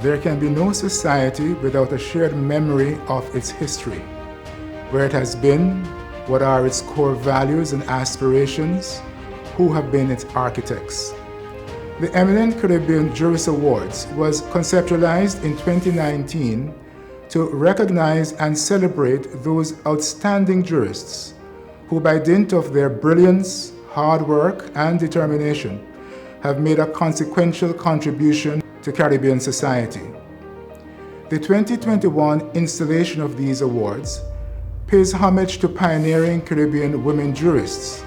There can be no society without a shared memory of its history, where it has been, what are its core values and aspirations, who have been its architects. The Eminent Caribbean Jurist Awards was conceptualized in 2019 to recognize and celebrate those outstanding jurists who, by dint of their brilliance, hard work, and determination, have made a consequential contribution to Caribbean society. The 2021 installation of these awards pays homage to pioneering Caribbean women jurists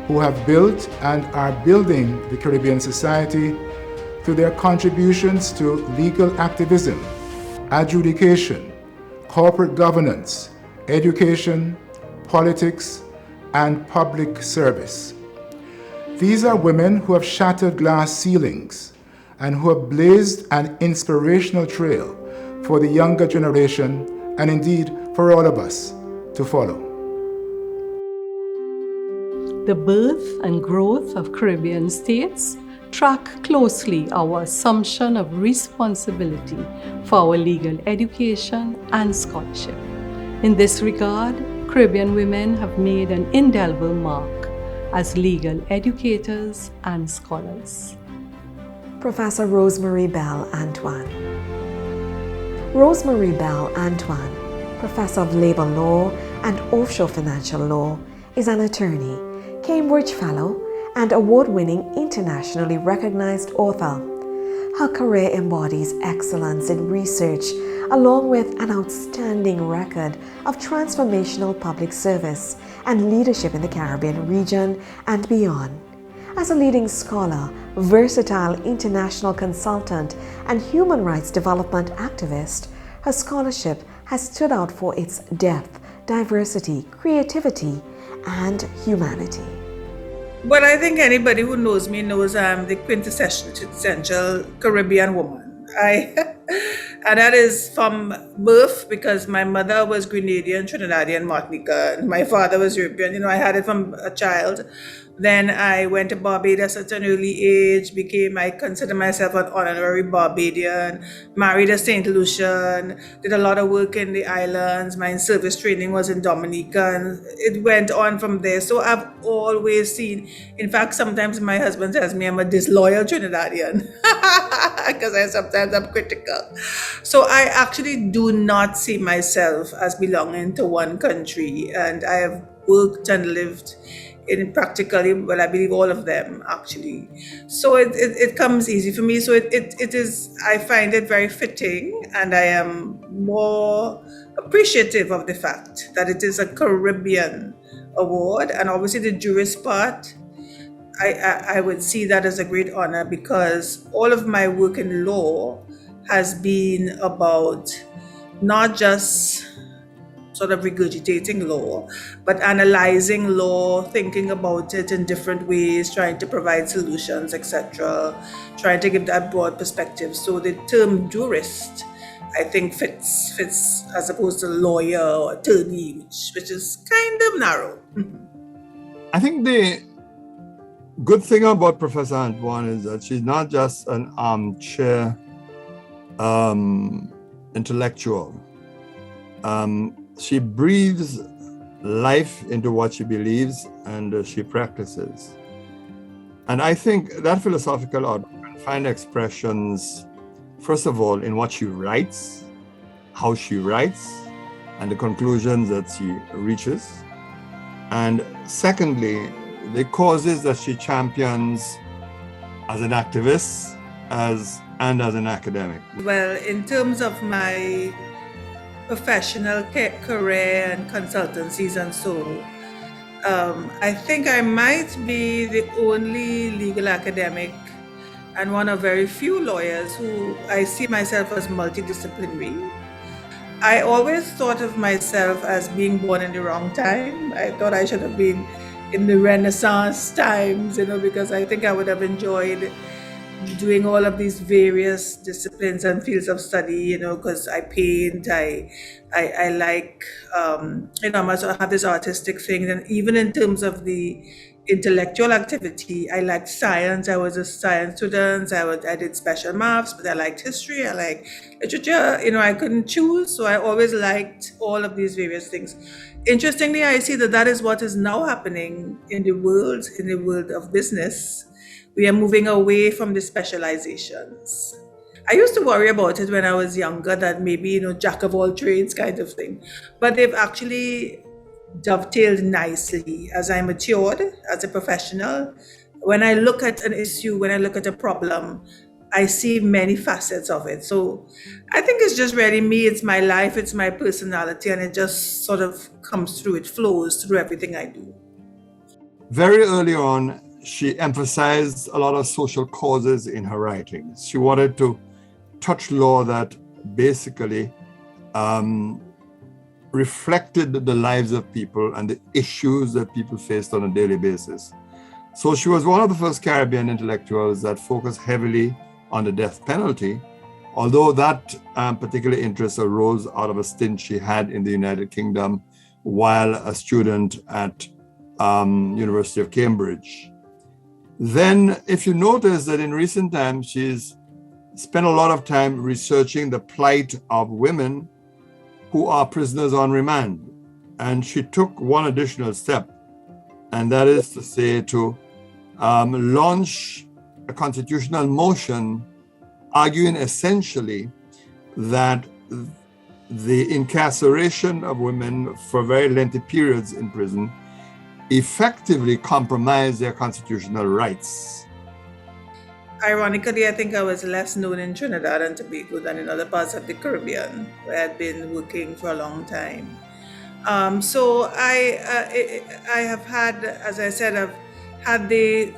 who have built and are building the Caribbean society through their contributions to legal activism, adjudication, corporate governance, education, politics, and public service. These are women who have shattered glass ceilings and who have blazed an inspirational trail for the younger generation and indeed for all of us to follow. The birth and growth of Caribbean states track closely our assumption of responsibility for our legal education and scholarship. In this regard, Caribbean women have made an indelible mark as legal educators and scholars. Professor Rosemary Bell Antoine. Rosemary Bell Antoine, Professor of Labor Law and Offshore Financial Law, is an attorney, Cambridge Fellow, and award-winning internationally recognized author. Her career embodies excellence in research along with an outstanding record of transformational public service and leadership in the Caribbean region and beyond. As a leading scholar, versatile international consultant, and human rights development activist, her scholarship has stood out for its depth, diversity, creativity, and humanity. Well, I think anybody who knows me knows I'm the quintessential Caribbean woman. And that is from birth, because my mother was Grenadian, Trinidadian, Martinican, and my father was European. I had it from a child. Then I went to Barbados at an early age, I consider myself an honorary Barbadian, married a St. Lucian, did a lot of work in the islands. My service training was in Dominican. It went on from there. So I've always seen, in fact, sometimes my husband tells me I'm a disloyal Trinidadian because sometimes I'm critical. So I actually do not see myself as belonging to one country. And I have worked and lived in practically, well, I believe all of them actually. So it comes easy for me. So it is, I find it very fitting, and I am more appreciative of the fact that it is a Caribbean award. And obviously the jurist part, I would see that as a great honor, because all of my work in law has been about not just sort of regurgitating law, but analyzing law, thinking about it in different ways, trying to provide solutions, etc., trying to give that broad perspective. So the term jurist, I think, fits as opposed to lawyer or attorney, which is kind of narrow. I think the good thing about Professor Antoine is that she's not just an armchair intellectual. She breathes life into what she believes and she practices. And I think that philosophical outlook can find expressions, first of all, in what she writes, how she writes, and the conclusions that she reaches. And secondly, the causes that she champions as an activist and as an academic. Well, in terms of my professional career and consultancies and so, I think I might be the only legal academic and one of very few lawyers who I see myself as multidisciplinary. I always thought of myself as being born in the wrong time. I thought I should have been in the Renaissance times, because I think I would have enjoyed doing all of these various disciplines and fields of study, because I paint, I like, I have this artistic thing. And even in terms of the intellectual activity. I liked science. I was a science student. I did special maths, but I liked history. I liked literature. I couldn't choose, so I always liked all of these various things. Interestingly, I see that is what is now happening in the world of business. We are moving away from the specializations. I used to worry about it when I was younger, that maybe, jack of all trades kind of thing. But they've actually dovetailed nicely as I matured as a professional. When I look at an issue, when I look at a problem, I see many facets of it. So I think it's just really me, it's my life, it's my personality, and it just sort of comes through, it flows through everything I do. Very early on, she emphasized a lot of social causes in her writings. She wanted to touch law that basically reflected the lives of people and the issues that people faced on a daily basis. So she was one of the first Caribbean intellectuals that focused heavily on the death penalty, although that particular interest arose out of a stint she had in the United Kingdom while a student at University of Cambridge. Then, if you notice that in recent times, she's spent a lot of time researching the plight of women who are prisoners on remand. And she took one additional step, and that is to say to launch a constitutional motion arguing essentially that the incarceration of women for very lengthy periods in prison effectively compromise their constitutional rights. Ironically, I think I was less known in Trinidad and Tobago than in other parts of the Caribbean, where I'd been working for a long time. So I have had, as I said, I've had the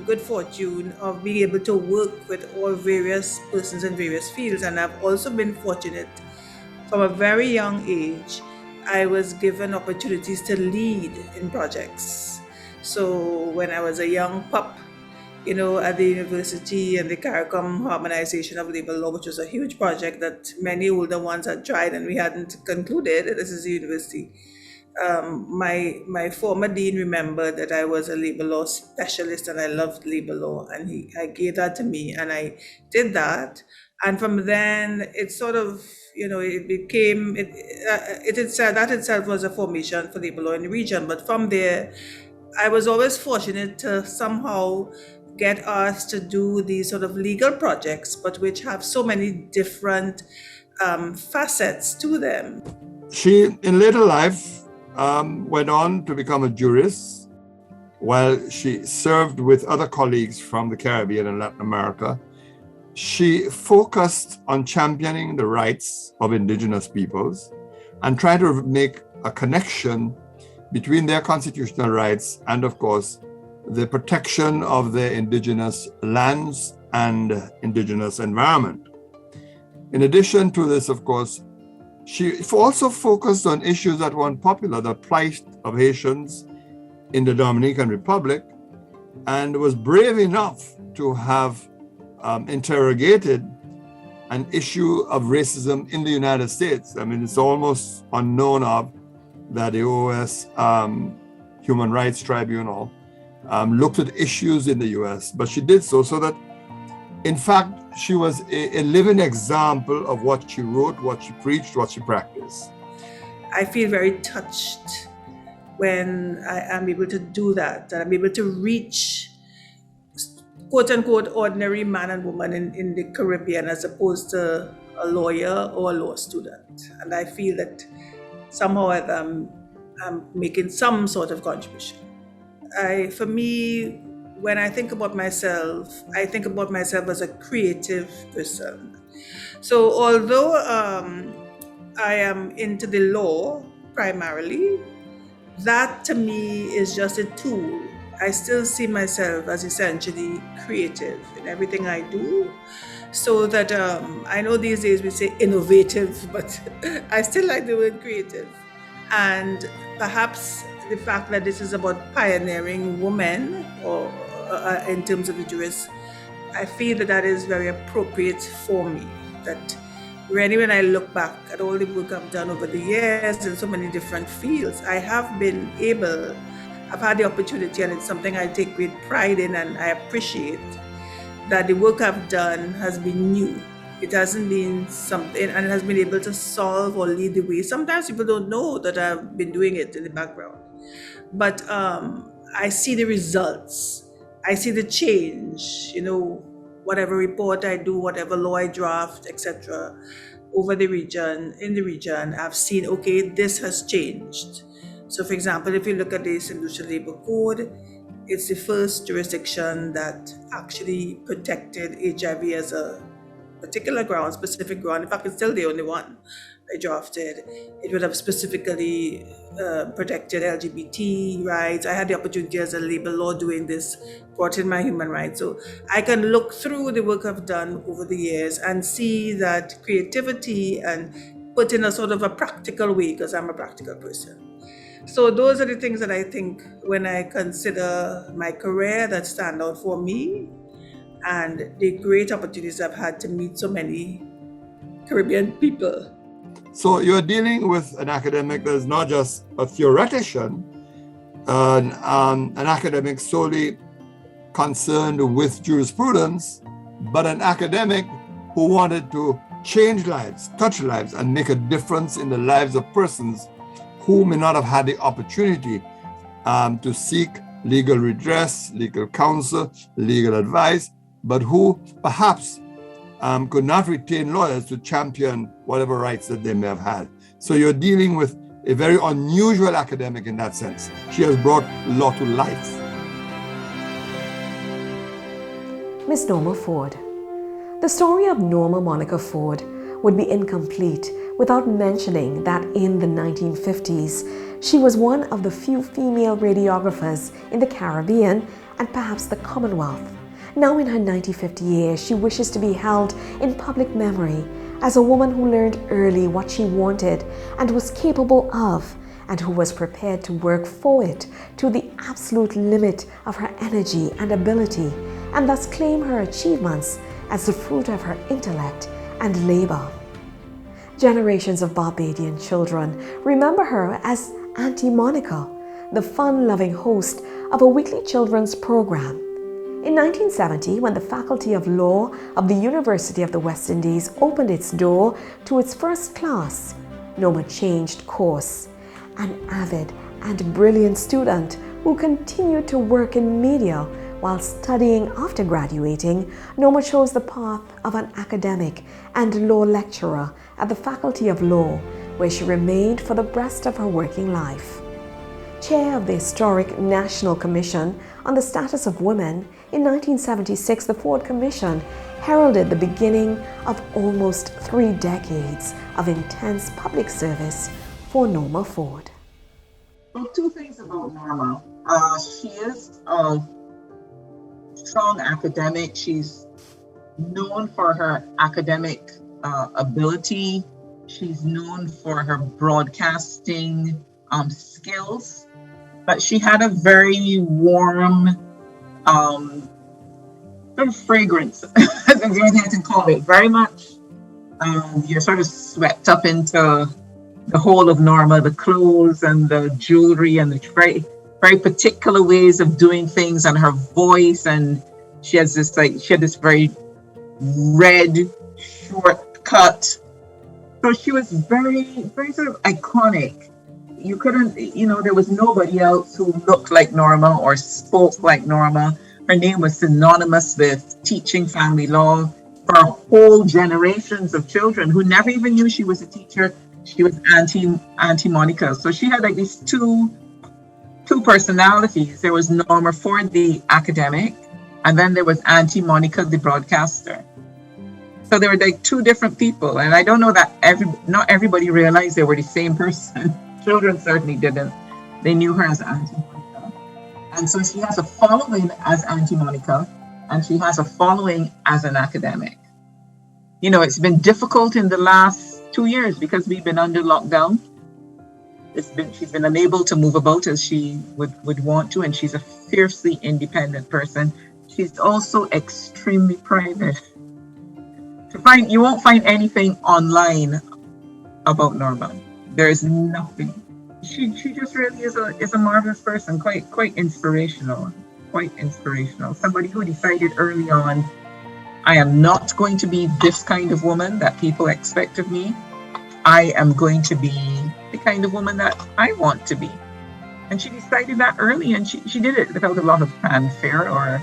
good fortune of being able to work with all various persons in various fields. And I've also been fortunate from a very young age. I was given opportunities to lead in projects. So when I was a young pup, at the university and the CARICOM harmonization of labor law, which was a huge project that many older ones had tried and we hadn't concluded. This is the university. My former dean remembered that I was a labor law specialist and I loved labor law, and I gave that to me and I did that. And from then it sort of, it became, that itself was a formation for labor law in the region. But from there, I was always fortunate to somehow get asked to do these sort of legal projects, but which have so many different facets to them. She, in later life, went on to become a jurist while she served with other colleagues from the Caribbean and Latin America. She focused on championing the rights of indigenous peoples and trying to make a connection between their constitutional rights and, of course, the protection of their indigenous lands and indigenous environment. In addition to this, of course, she also focused on issues that were unpopular, the plight of Haitians in the Dominican Republic, and was brave enough to have interrogated an issue of racism in the United States. I mean, it's almost unknown of that the OAS Human Rights Tribunal looked at issues in the US, but she did so that, in fact, she was a living example of what she wrote, what she preached, what she practiced. I feel very touched when I am able to do that I'm able to reach quote unquote ordinary man and woman in the Caribbean as opposed to a lawyer or a law student. And I feel that somehow I'm making some sort of contribution. For me, when I think about myself, I think about myself as a creative person. So although I am into the law primarily, that to me is just a tool. I still see myself as essentially creative in everything I do. So that I know these days we say innovative, but I still like the word creative. And perhaps the fact that this is about pioneering women, or in terms of the jurists, I feel that is very appropriate for me. That really, when I look back at all the work I've done over the years in so many different fields, I have been able I've had the opportunity, and it's something I take great pride in and I appreciate, that the work I've done has been new. It hasn't been something, and it has been able to solve or lead the way. Sometimes people don't know that I've been doing it in the background. But I see the results. I see the change, whatever report I do, whatever law I draft, etc. in the region, I've seen, okay, this has changed. So for example, if you look at this industrial labor code, it's the first jurisdiction that actually protected HIV as a particular ground, specific ground. In fact, it's still the only one I drafted. It would have specifically protected LGBT rights. I had the opportunity as a labor law doing this, brought in my human rights. So I can look through the work I've done over the years and see that creativity and put in a sort of a practical way, because I'm a practical person. So those are the things that I think when I consider my career that stand out for me, and the great opportunities I've had to meet so many Caribbean people. So you're dealing with an academic that's not just a theoretician, an academic solely concerned with jurisprudence, but an academic who wanted to change lives, touch lives, and make a difference in the lives of persons who may not have had the opportunity to seek legal redress, legal counsel, legal advice, but who perhaps could not retain lawyers to champion whatever rights that they may have had. So you're dealing with a very unusual academic in that sense. She has brought law to life. Miss Norma Forde. The story of Norma Monica Forde would be incomplete without mentioning that in the 1950s, she was one of the few female radiographers in the Caribbean and perhaps the Commonwealth. Now in her 95th year, she wishes to be held in public memory as a woman who learned early what she wanted and was capable of, and who was prepared to work for it to the absolute limit of her energy and ability, and thus claim her achievements as the fruit of her intellect and labor. Generations of Barbadian children remember her as Auntie Monica, the fun-loving host of a weekly children's program. In 1970, when the Faculty of Law of the University of the West Indies opened its door to its first class, Norma changed course. An avid and brilliant student who continued to work in media while studying after graduating, Norma chose the path of an academic and law lecturer at the Faculty of Law, where she remained for the rest of her working life. Chair of the historic National Commission on the Status of Women, in 1976 the Forde Commission heralded the beginning of almost 3 decades of intense public service for Norma Forde. Well, 2 things about Norma. She is a strong academic. She's known for her academic ability. She's known for her broadcasting skills. But she had a very warm, sort of fragrance, as I can call it. Very much, you're sort of swept up into the whole of Norma, the clothes and the jewelry and the very, very particular ways of doing things, and her voice. And she had this very red, short cut. So she was very, very sort of iconic. You couldn't, there was nobody else who looked like Norma or spoke like Norma. Her name was synonymous with teaching family law for whole generations of children who never even knew she was a teacher. She was Auntie Monica. So she had like these two personalities. There was Norma Forde, the academic, and then there was Auntie Monica, the broadcaster. So there were like 2 different people. And I don't know that not everybody realized they were the same person. Children certainly didn't. They knew her as Auntie Monica. And so she has a following as Auntie Monica, and she has a following as an academic. It's been difficult in the last 2 years because we've been under lockdown. She's been unable to move about as she would want to, and she's a fiercely independent person. She's also extremely private. You won't find anything online about Norma. There is nothing. she just really is a marvelous person, quite inspirational, Somebody who decided early on, I am not going to be this kind of woman that people expect of me. I am going to be the kind of woman that I want to be. And she decided that early, and she did it without a lot of fanfare or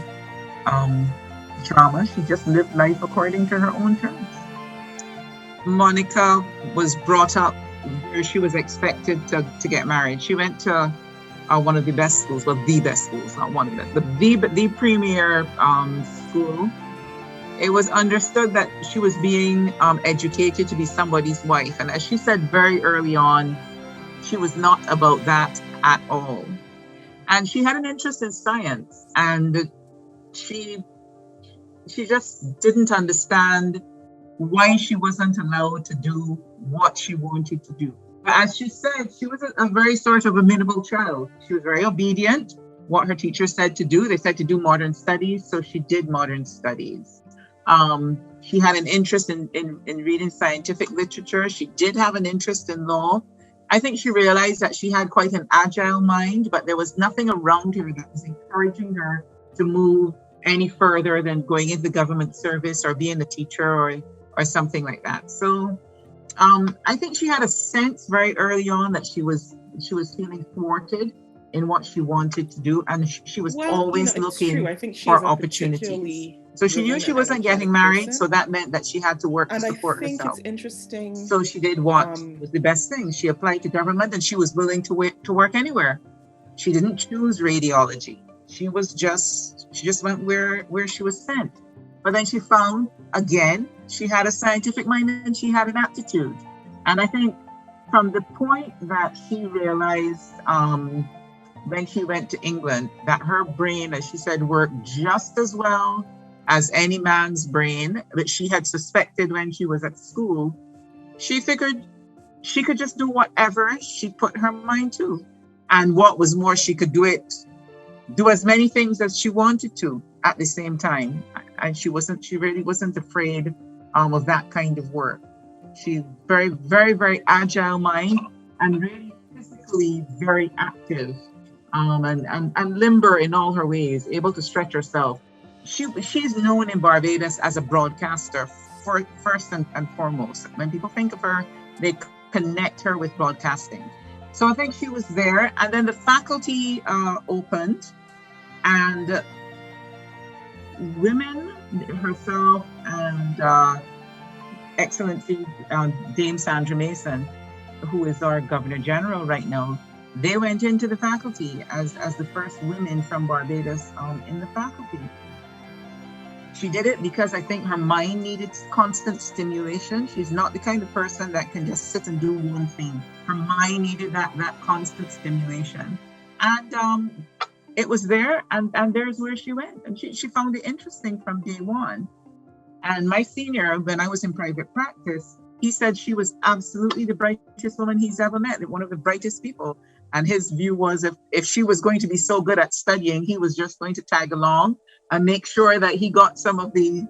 drama. She just lived life according to her own terms. Monica was brought up where she was expected to get married. She went to one of the best schools, well, the best schools, not one of them, but the premier school. It was understood that she was being educated to be somebody's wife. And as she said very early on, she was not about that at all. And she had an interest in science, and she just didn't understand why she wasn't allowed to do what she wanted to do. But as she said, she was a very sort of amenable child. She was very obedient. What her teacher said to do, they said to do modern studies, so she did modern studies. She had an interest in reading scientific literature. She did have an interest in law. I think she realized that she had quite an agile mind, but there was nothing around her that was encouraging her to move any further than going into the government service or being a teacher or something like that. So I think she had a sense very early on that she was feeling thwarted in what she wanted to do, and she was always looking for opportunities. So she knew she wasn't getting married, so that meant that she had to work to support herself. It's interesting. So she did what was the best thing. She applied to government, and she was willing to work anywhere. She didn't choose radiology. She just went where she was sent. But then she found, again, she had a scientific mind and she had an aptitude. And I think from the point that she realized when she went to England that her brain, as she said, worked just as well as any man's brain that she had suspected when she was at school, she figured she could just do whatever she put her mind to. And what was more, she could do as many things as she wanted to at the same time. And she really wasn't afraid of that kind of work. She's very, very, very agile mind and really physically very active and limber in all her ways, able to stretch herself. She's known in Barbados as a broadcaster first and foremost. When people think of her, they connect her with broadcasting. So I think she was there, and then the faculty opened, and women, herself and Excellency Dame Sandra Mason, who is our Governor General right now, they went into the faculty as the first women from Barbados in the faculty. She did it because I think her mind needed constant stimulation. She's not the kind of person that can just sit and do one thing. Her mind needed that constant stimulation. And it was there, and there's where she went. And she found it interesting from day one. And my senior, when I was in private practice, he said she was absolutely the brightest woman he's ever met, one of the brightest people. And his view was if she was going to be so good at studying, he was just going to tag along and make sure that he got some of the,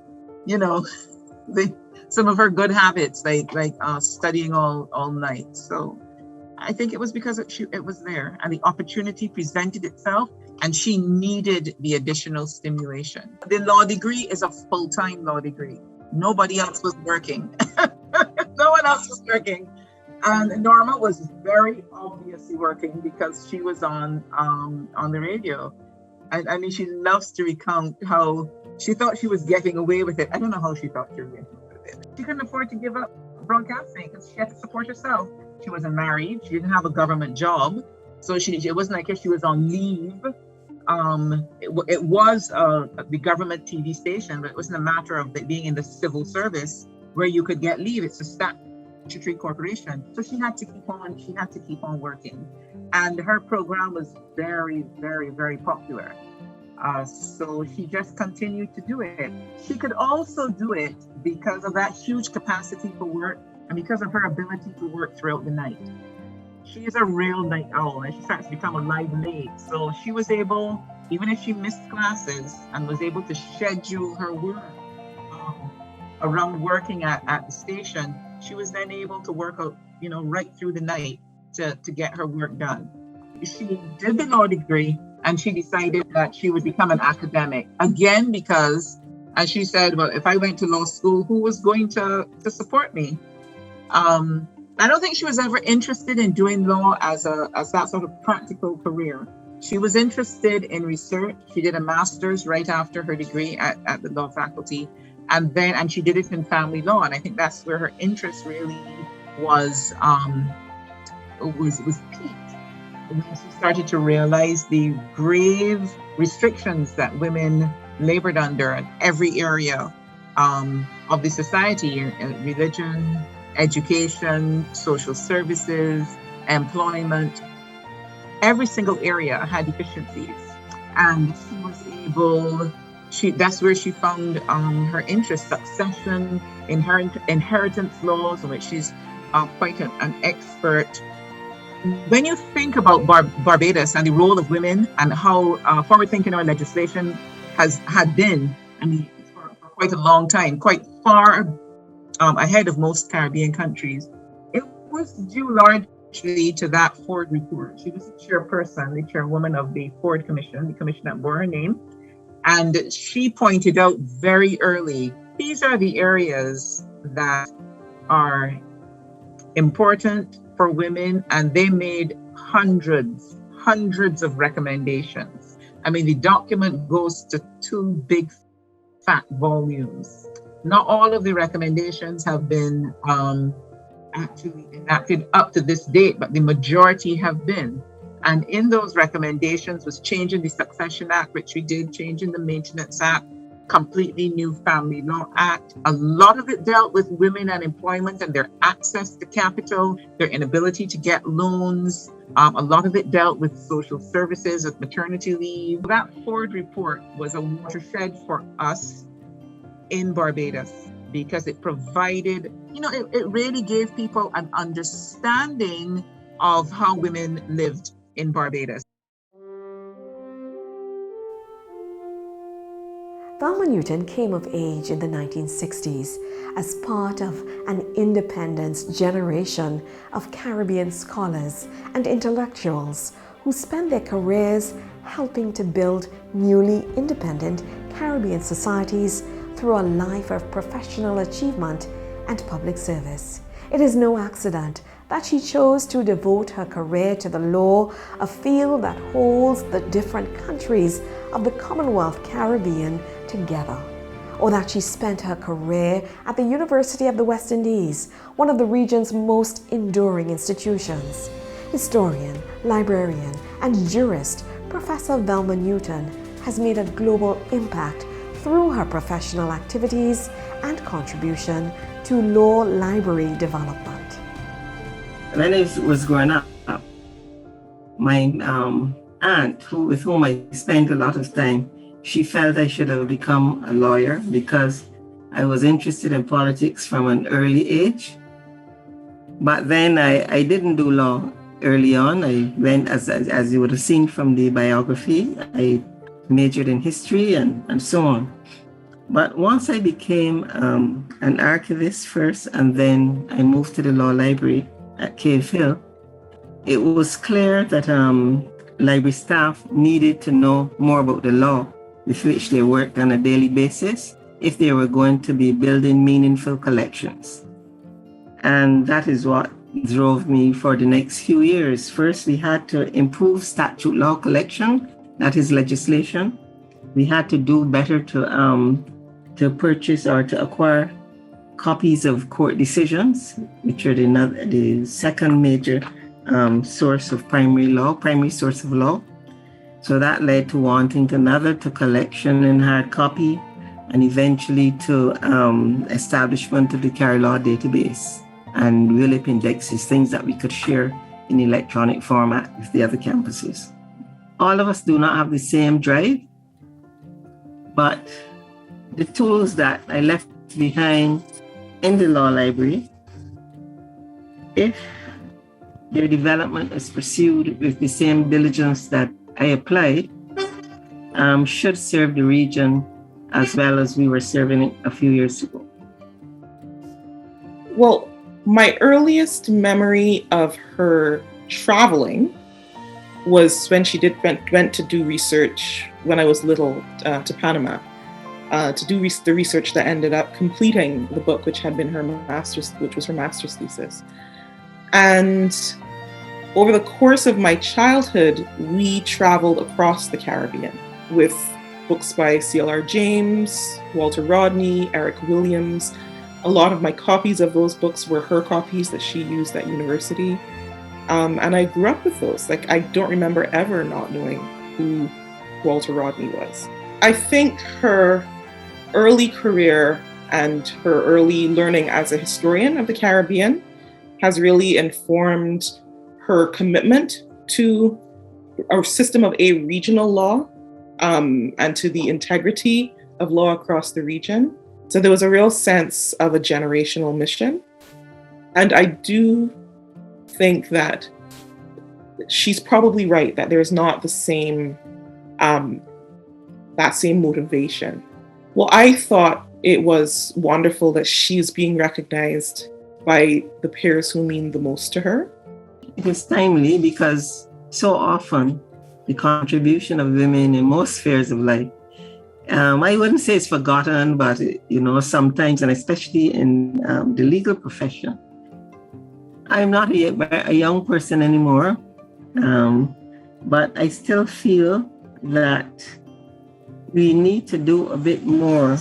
some of her good habits, like studying all night. So I think it was because it was there and the opportunity presented itself, and she needed the additional stimulation. The law degree is a full-time law degree. Nobody else was working. No one else was working. And Norma was very obviously working because she was on the radio. I mean, she loves to recount how she thought she was getting away with it. I don't know how she thought she was getting away with it. She couldn't afford to give up broadcasting because she had to support herself. She wasn't married. She didn't have a government job. So it wasn't like if she was on leave. It was the government TV station, but it wasn't a matter of it being in the civil service where you could get leave. It's a statutory corporation. So she had to keep on working. And her program was very, very, very popular. So she just continued to do it. She could also do it because of that huge capacity for work and because of her ability to work throughout the night. She is a real night owl, and she starts to become alive late. So she was able, even if she missed classes, and was able to schedule her work around working at the station, she was then able to work out, right through the night to get her work done. She did the law degree and she decided that she would become an academic again because, as she said, well, if I went to law school, who was going to support me? I don't think she was ever interested in doing law as that sort of practical career. She was interested in research. She did a master's right after her degree at the law faculty, and she did it in family law. And I think that's where her interest really was peaked when she started to realize the grave restrictions that women labored under in every area of the society: religion, education, social services, employment. Every single area had deficiencies, and she was able. That's where she found her interest: succession, inheritance laws, in which she's quite an expert. When you think about Barbados and the role of women and how forward-thinking our legislation had been, I mean, for quite a long time, quite far ahead of most Caribbean countries, it was due largely to that Forde report. She was the chairperson, the chairwoman of the Forde Commission, the commission that bore her name. And she pointed out very early, these are the areas that are important for women, and they made hundreds of recommendations. I mean, the document goes to 2 big fat volumes. Not all of the recommendations have been actually enacted up to this date, but the majority have been. And in those recommendations was changing the Succession Act, which we did, changing the Maintenance Act, completely new Family Law Act. A lot of it dealt with women and employment and their access to capital, their inability to get loans. A lot of it dealt with social services, with maternity leave. That Forde report was a watershed for us in Barbados because it provided, it really gave people an understanding of how women lived in Barbados. Velma Newton came of age in the 1960s as part of an independence generation of Caribbean scholars and intellectuals who spent their careers helping to build newly independent Caribbean societies through a life of professional achievement and public service. It is no accident that she chose to devote her career to the law, a field that holds the different countries of the Commonwealth Caribbean together, or that she spent her career at the University of the West Indies, one of the region's most enduring institutions. Historian, librarian, and jurist Professor Velma Newton has made a global impact through her professional activities and contribution to law library development. When I was growing up, my aunt, with whom I spent a lot of time, she felt I should have become a lawyer because I was interested in politics from an early age. But then I didn't do law early on. I went, as you would have seen from the biography, I majored in history and so on. But once I became an archivist first, and then I moved to the law library at Cave Hill, it was clear that library staff needed to know more about the law with which they worked on a daily basis if they were going to be building meaningful collections. And that is what drove me for the next few years. First, we had to improve statute law collection, that is legislation. We had to do better to purchase or to acquire copies of court decisions, which are the second major source of primary source of law. So that led to wanting to collection in hard copy, and eventually to establishment of the Carry Law database and ULIP indexes, things that we could share in electronic format with the other campuses. All of us do not have the same drive, but the tools that I left behind in the law library, if their development is pursued with the same diligence that I applied, should serve the region as well as we were serving it a few years ago. Well, my earliest memory of her traveling was when she went to do research when I was little to Panama to do the research that ended up completing the book, which was her master's thesis. And over the course of my childhood, we traveled across the Caribbean with books by C.L.R. James, Walter Rodney, Eric Williams. A lot of my copies of those books were her copies that she used at university. And I grew up with those. Like, I don't remember ever not knowing who Walter Rodney was. I think her early career and her early learning as a historian of the Caribbean has really informed her commitment to a system of regional law and to the integrity of law across the region. So there was a real sense of a generational mission. And I do think that she's probably right that there's not the same, that same motivation. Well, I thought it was wonderful that she's being recognized by the peers who mean the most to her. It is timely because so often the contribution of women in most spheres of life, I wouldn't say it's forgotten, but sometimes, and especially in the legal profession. I'm not a young person anymore, but I still feel that we need to do a bit more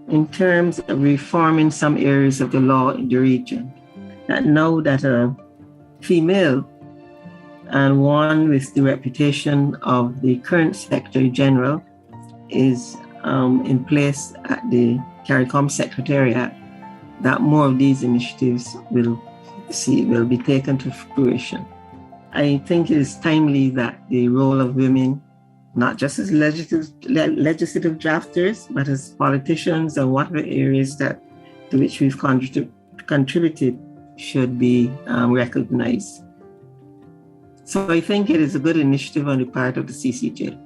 in terms of reforming some areas of the law in the region. That now that a female and one with the reputation of the current Secretary General is in place at the CARICOM Secretariat, that more of these initiatives will be taken to fruition. I think it is timely that the role of women, not just as legislative drafters, but as politicians and whatever areas to which we've contributed should be recognized. So I think it is a good initiative on the part of the CCJ.